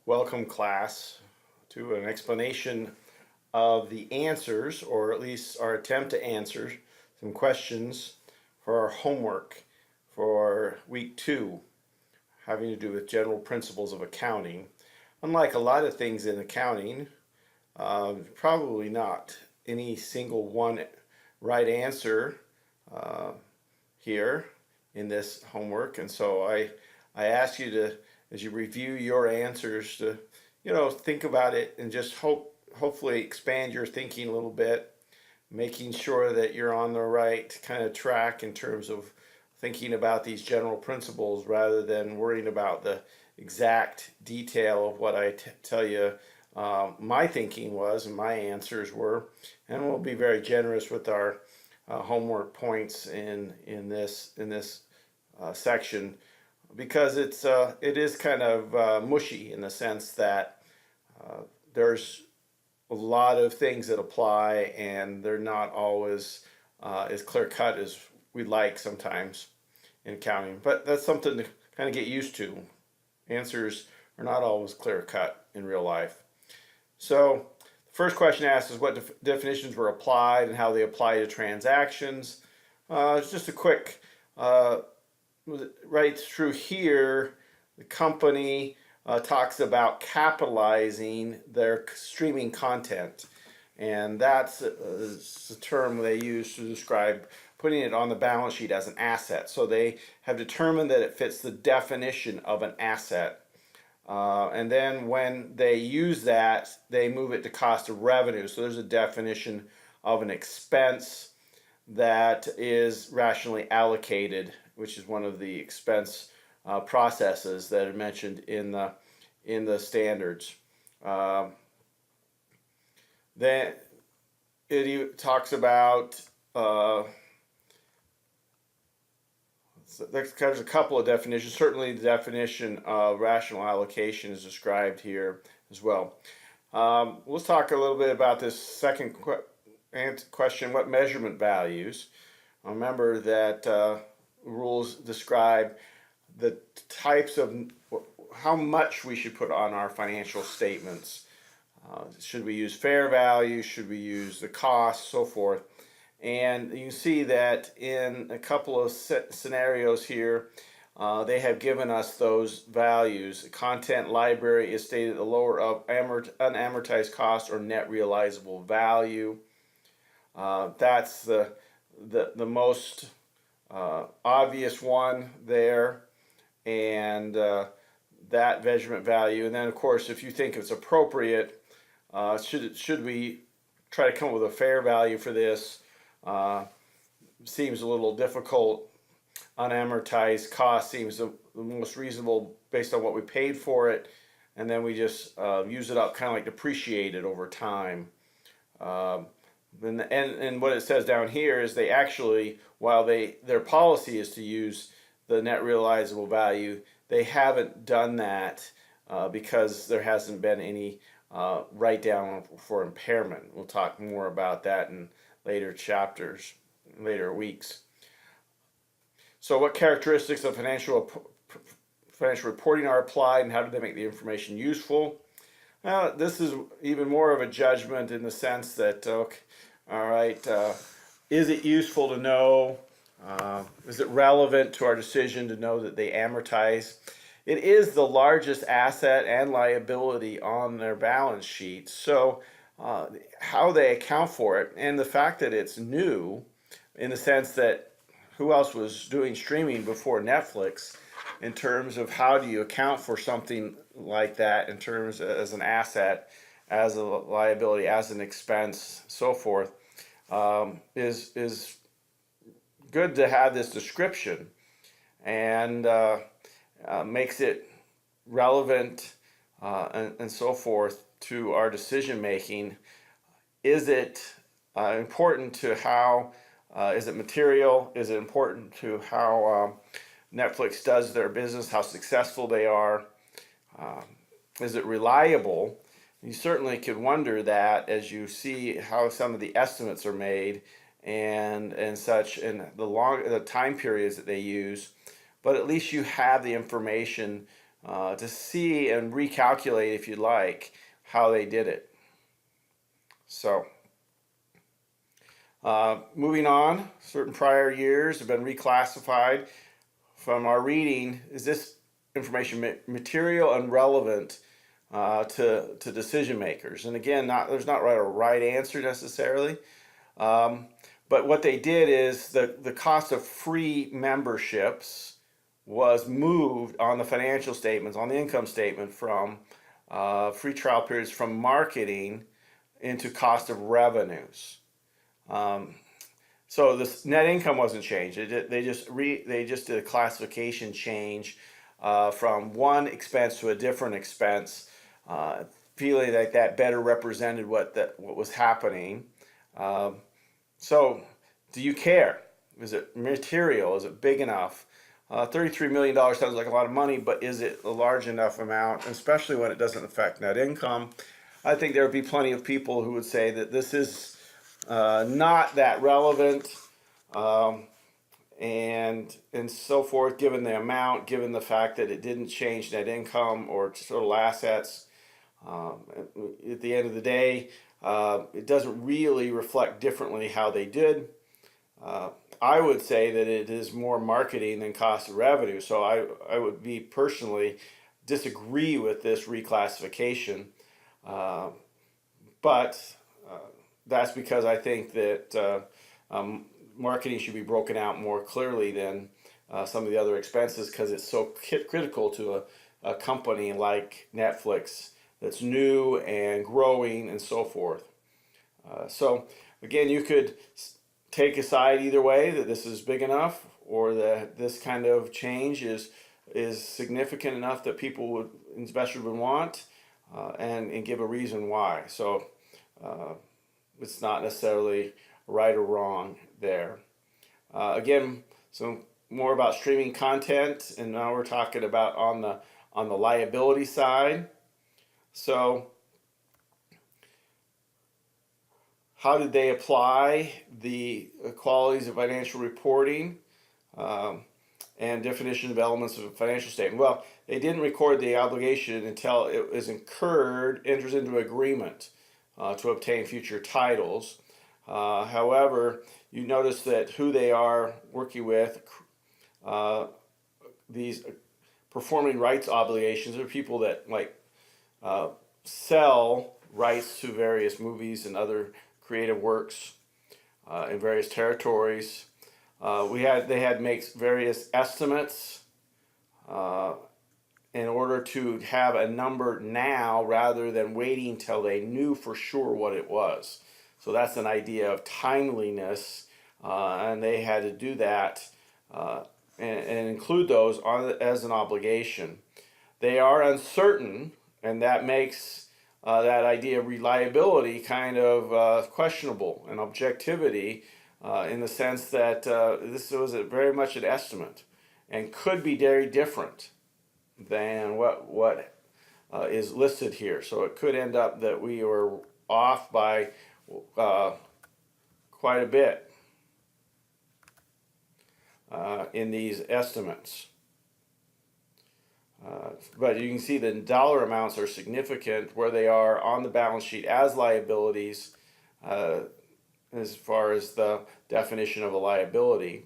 Welcome, class, to an explanation of the answers, or at least our attempt to answer some questions for our homework for week 2, having to do with general principles of accounting. Unlike a lot of things in accounting, probably not any single one right answer uh, here in this homework, and so I ask you to, as you review your answers, to think about it and just hopefully expand your thinking a little bit, making sure that you're on the right kind of track in terms of thinking about these general principles rather than worrying about the exact detail of what I tell you my thinking was and my answers were. And we'll be very generous with our homework points in this section, because it is kind of mushy in the sense that there's a lot of things that apply, and they're not always as clear cut as we'd like sometimes in accounting. But that's something to kind of get used to. Answers are not always clear cut in real life. So the first question asks is what definitions were applied and how they apply to transactions. It's just a quick right through here. The company talks about capitalizing their streaming content, and that's the term they use to describe putting it on the balance sheet as an asset. So they have determined that it fits the definition of an asset. And then when they use that, they move it to cost of revenue. So there's a definition of an expense that is rationally allocated, which is one of the expense processes that are mentioned in the standards. Then it talks about there's a couple of definitions. Certainly, the definition of rational allocation is described here as well. Let's talk a little bit about this second question: what measurement values? Remember that rules describe the types of how much we should put on our financial statements. Should we use fair value? Should we use the cost? So forth. And you can see that in a couple of scenarios here, they have given us those values. Content library is stated at the lower of unamortized cost or net realizable value. That's the most obvious one there, and that measurement value. And then, of course, if you think it's appropriate, should we try to come up with a fair value for this? Seems a little difficult. Unamortized cost seems the most reasonable based on what we paid for it, and then we just use it up, kind of like depreciate it over time. And what it says down here is they actually, while their policy is to use the net realizable value, they haven't done that because there hasn't been any write down for impairment. We'll talk more about that in later chapters, later weeks. So what characteristics of financial reporting are applied, and how do they make the information useful? Well, this is even more of a judgment in the sense that, okay, all right, is it useful to know? Is it relevant to our decision to know that they amortize? It is the largest asset and liability on their balance sheet. So how they account for it, and the fact that it's new, in the sense that who else was doing streaming before Netflix, in terms of how do you account for something like that in terms as an asset, as a liability, as an expense, so forth, is good to have this description, and makes it relevant and so forth to our decision making. Is it important to how, is it material? Is it important to how Netflix does their business, how successful they are? Is it reliable? You certainly could wonder that as you see how some of the estimates are made and such, and the time periods that they use. But at least you have the information to see and recalculate, if you like, how they did it. So, moving on, certain prior years have been reclassified from our reading. Is this information material and relevant to decision makers? And again, there's not a right answer necessarily. But what they did is the cost of free memberships was moved on the financial statements, on the income statement, from free trial periods from marketing into cost of revenues. So this net income wasn't changed. They just did a classification change from one expense to a different expense, feeling like that better represented what was happening. So, do you care? Is it material? Is it big enough? $33 million sounds like a lot of money, but is it a large enough amount, especially when it doesn't affect net income? I think there would be plenty of people who would say that this is not that relevant, and so forth, given the amount, given the fact that it didn't change net income or total assets. At the end of the day, it doesn't really reflect differently how they did. I would say that it is more marketing than cost of revenue, so I would be personally disagree with this reclassification. But that's because I think that marketing should be broken out more clearly than some of the other expenses, because it's so critical to a company like Netflix that's new and growing and so forth. So again, you could take a side either way, that this is big enough or that this kind of change is significant enough that investors would want, and give a reason why. So it's not necessarily right or wrong there. Again, some more about streaming content, and now we're talking about on the liability side. So, how did they apply the qualities of financial reporting and definition of elements of a financial statement? Well, they didn't record the obligation until it was enters into agreement to obtain future titles. However, you notice that who they are working with, these performing rights obligations, are people that sell rights to various movies and other creative works in various territories. They had to make various estimates in order to have a number now rather than waiting till they knew for sure what it was. So that's an idea of timeliness, and they had to do that and include those as an obligation. They are uncertain, and that makes that idea of reliability kind of questionable, and objectivity in the sense that this was very much an estimate and could be very different than what is listed here. So it could end up that we were off by quite a bit in these estimates. But you can see the dollar amounts are significant where they are on the balance sheet as liabilities, as far as the definition of a liability.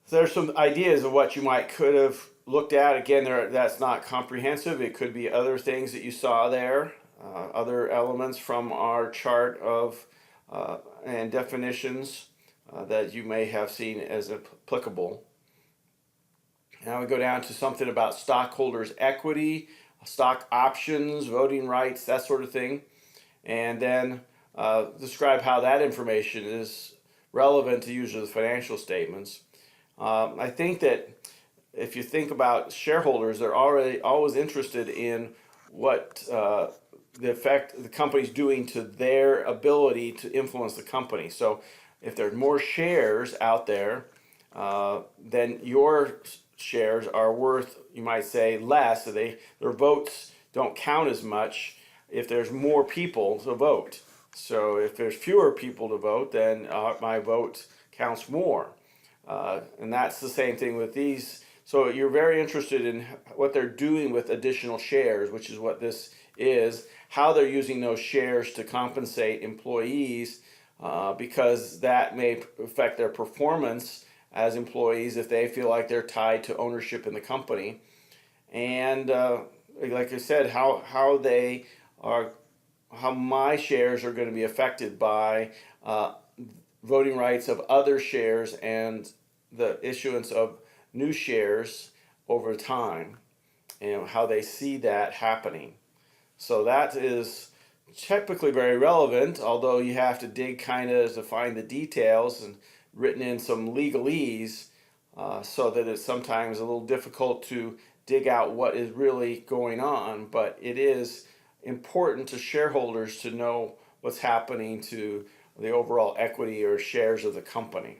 There's some ideas of what you could have looked at. Again, that's not comprehensive. It could be other things that you saw there, other elements from our chart of and definitions that you may have seen as applicable. Now we go down to something about stockholders' equity, stock options, voting rights, that sort of thing, and then describe how that information is relevant to users of the financial statements. I think that if you think about shareholders, they're always interested in what the effect the company's doing to their ability to influence the company. So if there's more shares out there, then your shares are worth, you might say, less. So their votes don't count as much if there's more people to vote. So if there's fewer people to vote, then my vote counts more. And that's the same thing with these So you're very interested in what they're doing with additional shares, which is what this is, how they're using those shares to compensate employees, because that may affect their performance as employees if they feel like they're tied to ownership in the company. And like I said, how my shares are going to be affected by voting rights of other shares and the issuance of new shares over time, and how they see that happening. So that is typically very relevant, although you have to dig kind of to find the details and written in some legalese, so that it's sometimes a little difficult to dig out what is really going on. But it is important to shareholders to know what's happening to the overall equity or shares of the company.